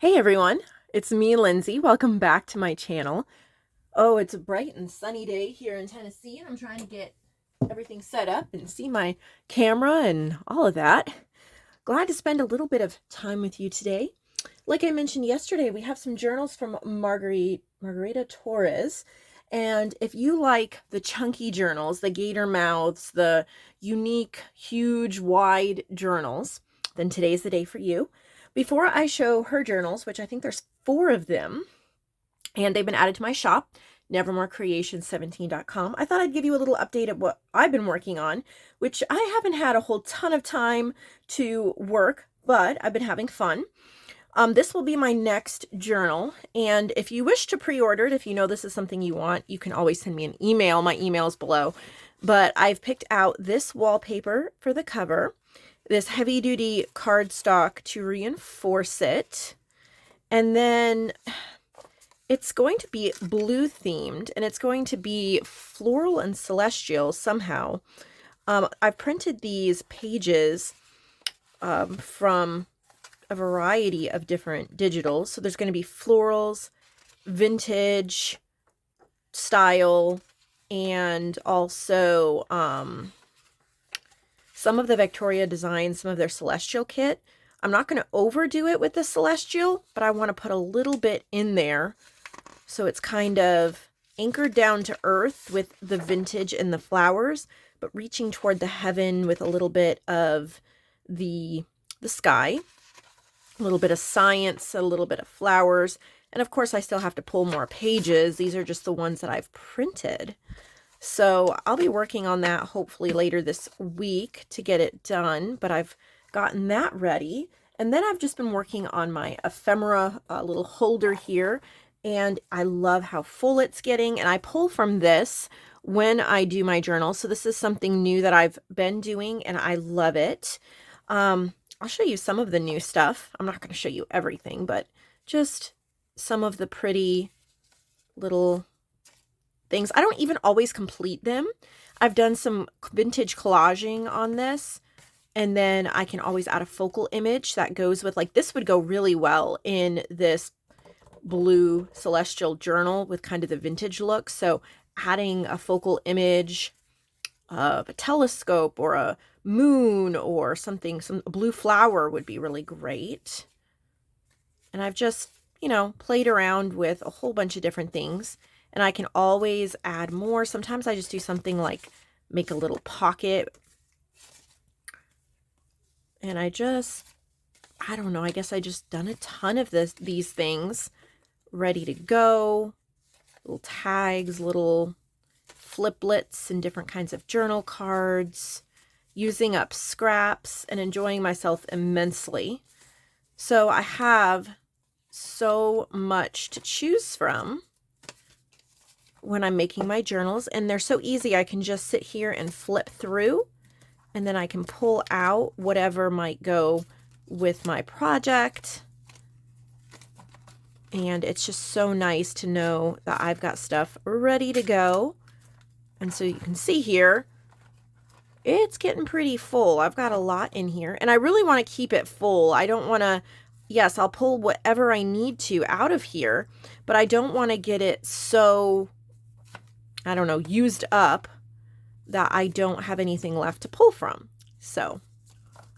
Hey everyone, it's me, Lindsay. Welcome back to my channel. Oh, it's a bright and sunny day here in Tennessee, and I'm trying to get everything set up and see my camera and all of that. Glad to spend a little bit of time with you today. Like I mentioned yesterday, we have some journals from Margarita Torres. And if you like the chunky journals, the gator mouths, the unique, huge, wide journals, then today's the day for you. Before I show her journals, which I think there's 4 of them, and they've been added to my shop, nevermorecreation17.com, I thought I'd give you a little update of what I've been working on, which I haven't had a whole ton of time to work, but I've been having fun. This will be my next journal, and if you wish to pre-order it, if you know this is something you want, you can always send me an email. My email is below. But I've picked out this wallpaper for the cover, this heavy-duty cardstock to reinforce it, and then it's going to be blue themed, and it's going to be floral and celestial somehow. I've printed these pages from a variety of different digitals. So there's going to be florals, vintage style, and also some of the Victoria designs, some of their celestial kit. I'm not going to overdo it with the celestial, but I want to put a little bit in there so it's kind of anchored down to earth with the vintage and the flowers, but reaching toward the heaven with a little bit of the sky. A little bit of science, a little bit of flowers, and of course I still have to pull more pages. These are just the ones that I've printed. So I'll be working on that hopefully later this week to get it done, but I've gotten that ready. And then I've just been working on my ephemera little holder here, and I love how full it's getting, and I pull from this when I do my journal. So this is something new that I've been doing, and I love it. I'll show you some of the new stuff. I'm not going to show you everything, but just some of the pretty little things. I don't even always complete them. I've done some vintage collaging on this, and then I can always add a focal image that goes with, like, this would go really well in this blue celestial journal with kind of the vintage look. So adding a focal image of a telescope or a moon or something, some blue flower would be really great. And I've just, played around with a whole bunch of different things, and I can always add more. Sometimes I just do something like make a little pocket, and I don't know, I guess I just done a ton of these things ready to go. Little tags, little fliplets and different kinds of journal cards, using up scraps and enjoying myself immensely. So I have so much to choose from when I'm making my journals, and they're so easy. I can just sit here and flip through, and then I can pull out whatever might go with my project. And it's just so nice to know that I've got stuff ready to go. And so you can see here, it's getting pretty full. I've got a lot in here, and I really want to keep it full. I don't want to, yes, I'll pull whatever I need to out of here, but I don't want to get it so, I don't know, used up that I don't have anything left to pull from. So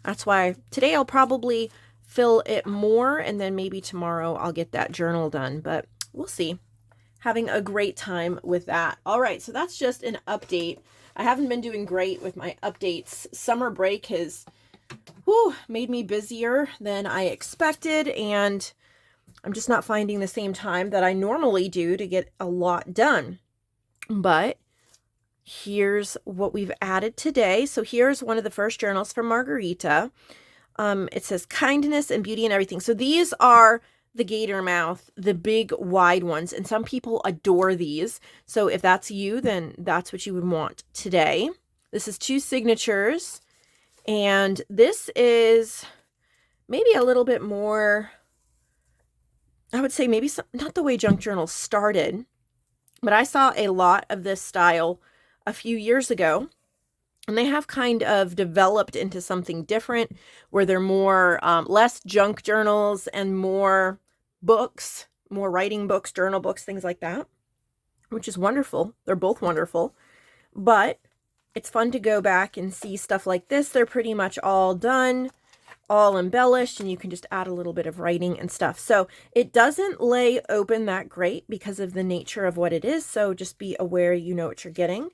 that's why today I'll probably fill it more, and then maybe tomorrow I'll get that journal done, but we'll see. Having a great time with that. All right, so that's just an update. I haven't been doing great with my updates. Summer break has made me busier than I expected, and I'm just not finding the same time that I normally do to get a lot done. But here's what we've added today. So here's one of the first journals from Margarita. It says kindness and beauty and everything. So these are the gator mouth, the big wide ones, and some people adore these. So if that's you, then that's what you would want today. This is 2 signatures, and this is maybe a little bit more, I would say maybe not the way junk journals started, but I saw a lot of this style a few years ago, and they have kind of developed into something different where they're more less junk journals and more books, more writing books, journal books, things like that, which is wonderful. They're both wonderful, but it's fun to go back and see stuff like this. They're pretty much all done, all embellished, and you can just add a little bit of writing and stuff. So it doesn't lay open that great because of the nature of what it is. So just be aware you know what you're getting.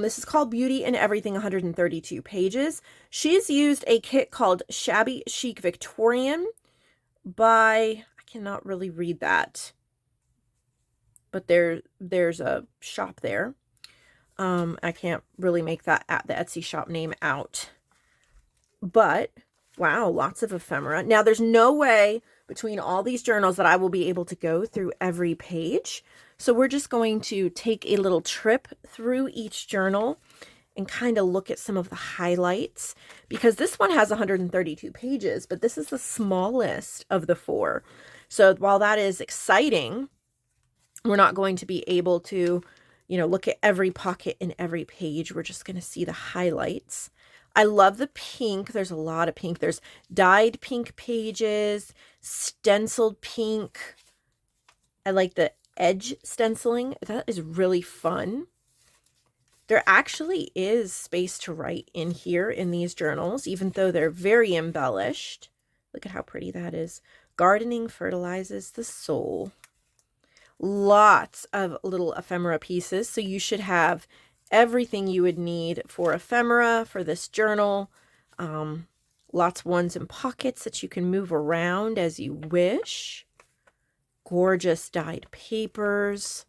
This is called Beauty and Everything, 132 pages. She's used a kit called Shabby Chic Victorian by, I cannot really read that, but there's a shop there. I can't really make that the Etsy shop name out, but wow, lots of ephemera. Now there's no way between all these journals that I will be able to go through every page. So we're just going to take a little trip through each journal and kind of look at some of the highlights, because this one has 132 pages, but this is the smallest of the 4. So while that is exciting, we're not going to be able to, look at every pocket in every page. We're just going to see the highlights. I love the pink. There's a lot of pink. There's dyed pink pages, stenciled pink. I like the edge stenciling. That is really fun. There actually is space to write in here in these journals, even though they're very embellished. Look at how pretty that is. Gardening fertilizes the soul. Lots of little ephemera pieces. So you should have everything you would need for ephemera for this journal. Lots of ones and pockets that you can move around as you wish. Gorgeous dyed papers.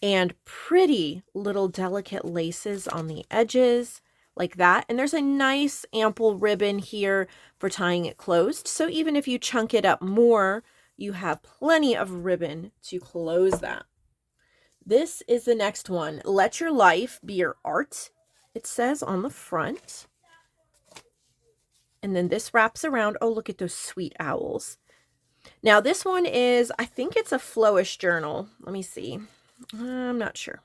And pretty little delicate laces on the edges like that. And there's a nice ample ribbon here for tying it closed. So even if you chunk it up more, you have plenty of ribbon to close that. This is the next one. Let your life be your art, it says on the front. And then this wraps around. Oh, look at those sweet owls. Now this one is, I think it's a flowish journal. Let me see. I'm not sure.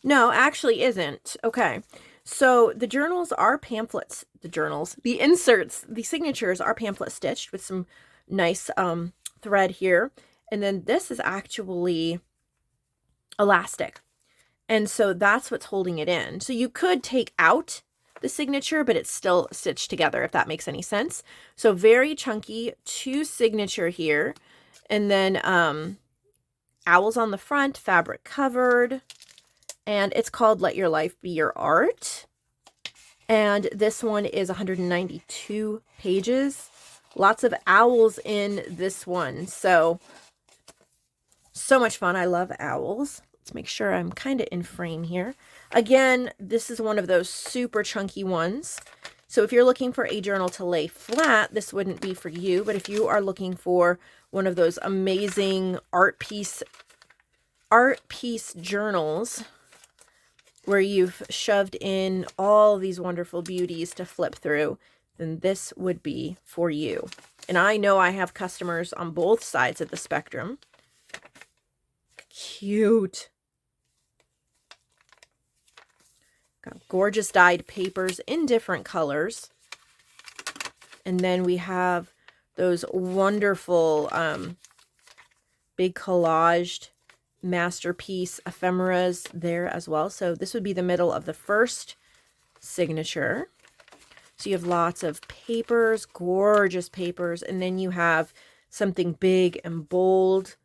No, actually isn't. Okay. So the journals are pamphlets. The inserts, the signatures are pamphlet stitched with some nice thread here. And then this is actually elastic. And so that's what's holding it in. So you could take out the signature, but it's still stitched together, if that makes any sense. So very chunky, 2 signature here. And then owls on the front, fabric covered. And it's called Let Your Life Be Your Art. And this one is 192 pages. Lots of owls in this one. So much fun. I love owls. Let's make sure I'm kind of in frame here. Again, this is one of those super chunky ones. So if you're looking for a journal to lay flat, this wouldn't be for you. But if you are looking for one of those amazing art piece journals where you've shoved in all these wonderful beauties to flip through, then this would be for you. And I know I have customers on both sides of the spectrum. Cute. Got gorgeous dyed papers in different colors. And then we have those wonderful big collaged masterpiece ephemeras there as well. So this would be the middle of the first signature. So you have lots of papers, gorgeous papers, and then you have something big and bold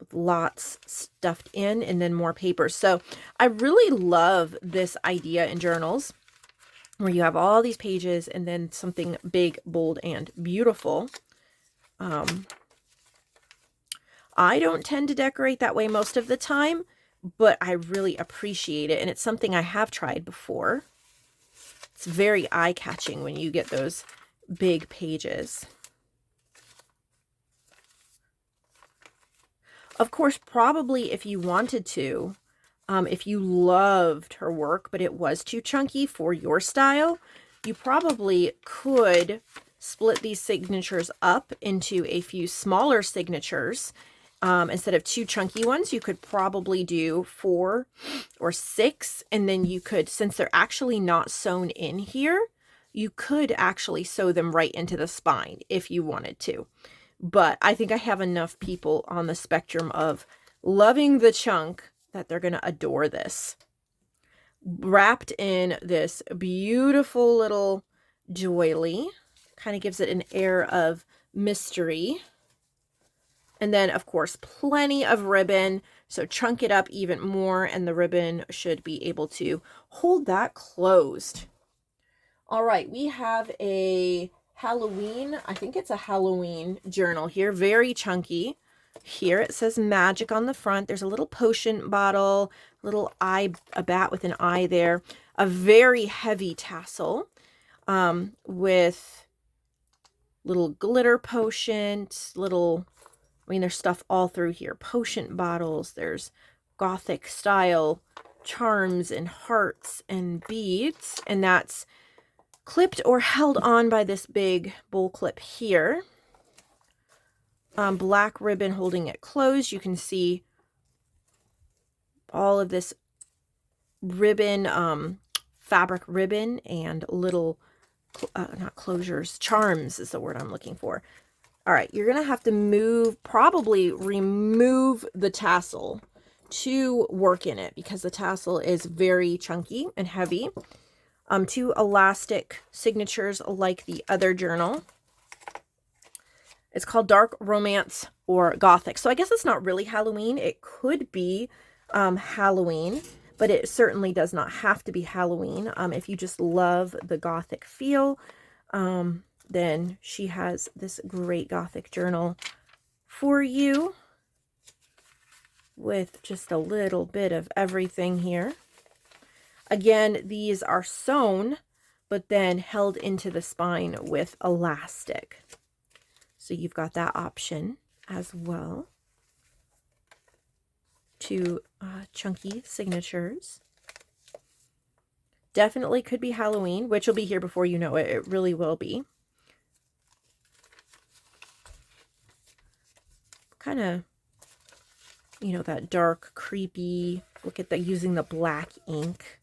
with lots stuffed in, and then more papers. So I really love this idea in journals where you have all these pages and then something big, bold, and beautiful. I don't tend to decorate that way most of the time, but I really appreciate it. And it's something I have tried before. It's very eye-catching when you get those big pages. Of course, probably if you wanted to, if you loved her work, but it was too chunky for your style, you probably could split these signatures up into a few smaller signatures. Instead of 2 chunky ones, you could probably do 4 or 6. And then you could, since they're actually not sewn in here, You could actually sew them right into the spine if you wanted to. But I think I have enough people on the spectrum of loving the chunk that they're going to adore this. Wrapped in this beautiful little doily. Kind of gives it an air of mystery. And then, of course, plenty of ribbon. So chunk it up even more, and the ribbon should be able to hold that closed. All right, we have a Halloween, I think it's a Halloween journal here, very chunky. Here it says magic on the front. There's a little potion bottle, little eye, a bat with an eye there, a very heavy tassel with little glitter potions, little, I mean, there's stuff all through here. Potion bottles, there's Gothic style charms and hearts and beads, and that's clipped or held on by this big bowl clip here. Black ribbon holding it closed. You can see all of this ribbon, fabric ribbon, and little, not closures, charms is the word I'm looking for. All right, you're going to have to probably remove the tassel to work in it because the tassel is very chunky and heavy. 2 elastic signatures like the other journal. It's called Dark Romance or Gothic. So I guess it's not really Halloween. It could be Halloween, but it certainly does not have to be Halloween. If you just love the Gothic feel, then she has this great Gothic journal for you with just a little bit of everything here. Again, these are sewn, but then held into the spine with elastic. So you've got that option as well. 2 chunky signatures. Definitely could be Halloween, which will be here before you know it. It really will be. Kind of, you know, that dark, creepy, look at that, using the black ink.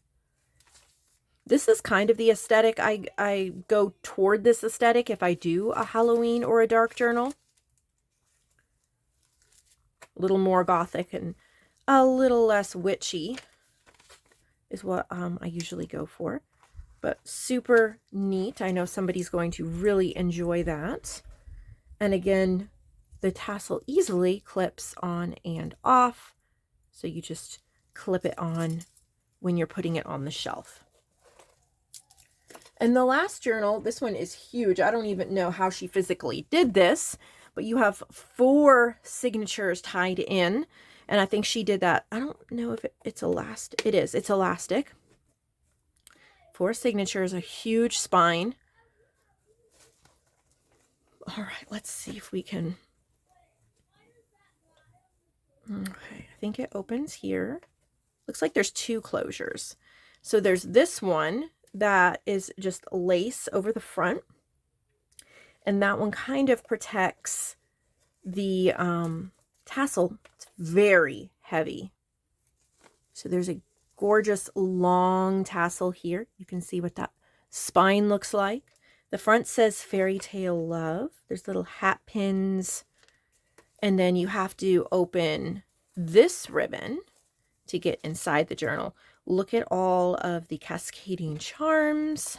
This is kind of the aesthetic. I go toward this aesthetic if I do a Halloween or a dark journal. A little more Gothic and a little less witchy is what I usually go for. But super neat. I know somebody's going to really enjoy that. And again, the tassel easily clips on and off. So you just clip it on when you're putting it on the shelf. And the last journal, this one is huge. I don't even know how she physically did this, but you have 4 signatures tied in. And I think she did that. I don't know if it's elastic. It is. It's elastic. 4 signatures, a huge spine. All right, let's see if we can. Okay, I think it opens here. Looks like there's 2 closures. So there's this one that is just lace over the front, and that one kind of protects the tassel. It's very heavy. So there's a gorgeous long tassel here. You can see what that spine looks like. The front says Fairy Tale Love. There's little hat pins, and then you have to open this ribbon to get inside the journal. Look at all of the cascading charms.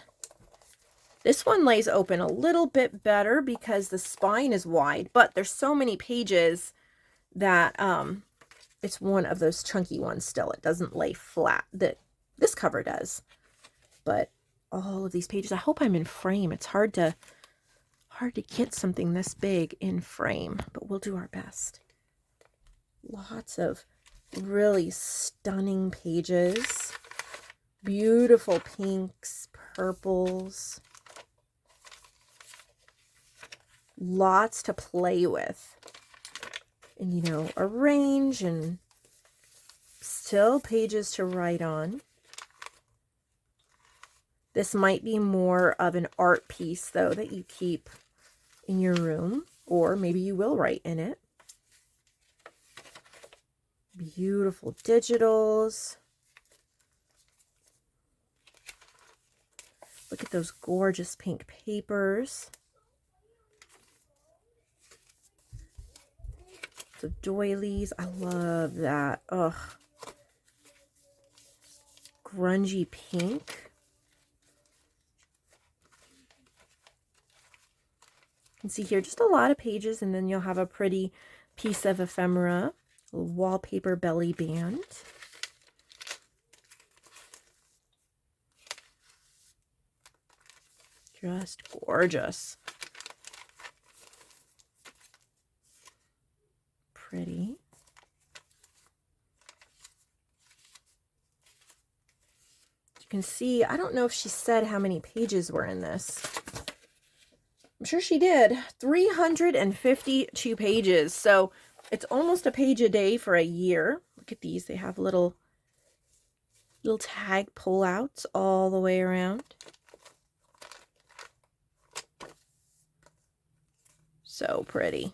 This one lays open a little bit better because the spine is wide, but there's so many pages that it's one of those chunky ones still. It doesn't lay flat. This cover does. But all of these pages, I hope I'm in frame. It's hard to get something this big in frame, but we'll do our best. Lots of really stunning pages. Beautiful pinks, purples. Lots to play with. And, you know, arrange, and still pages to write on. This might be more of an art piece, though, that you keep in your room, or maybe you will write in it. Beautiful digitals. Look at those gorgeous pink papers. The doilies. I love that. Ugh. Grungy pink. You can see here just a lot of pages, and then you'll have a pretty piece of ephemera. A wallpaper belly band. Just gorgeous. Pretty. You can see, I don't know if she said how many pages were in this. I'm sure she did. 352 pages. So it's almost a page a day for a year. Look at these. They have little tag pull-outs all the way around. So pretty.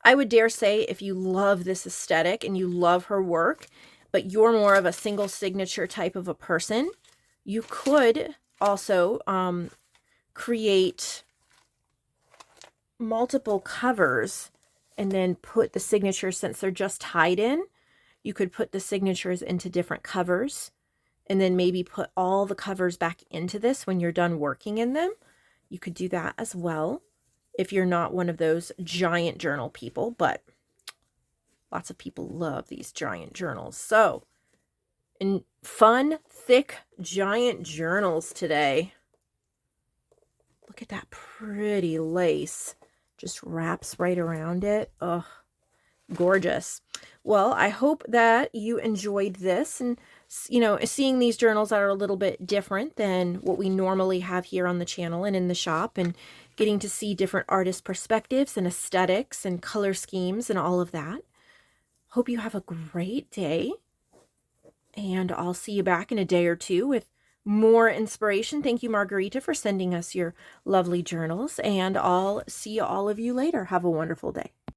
I would dare say if you love this aesthetic and you love her work, but you're more of a single signature type of a person, you could also create multiple covers and then put the signatures, since they're just tied in, you could put the signatures into different covers and then maybe put all the covers back into this when you're done working in them. You could do that as well if you're not one of those giant journal people, but lots of people love these giant journals. So, in fun, thick, giant journals today. Look at that pretty lace. Just wraps right around it. Ugh, gorgeous. Well, I hope that you enjoyed this, and you know, seeing these journals that are a little bit different than what we normally have here on the channel and in the shop, and getting to see different artist perspectives and aesthetics and color schemes and all of that. Hope you have a great day, and I'll see you back in a day or two with more inspiration. Thank you, Margarita, for sending us your lovely journals, and I'll see all of you later. Have a wonderful day.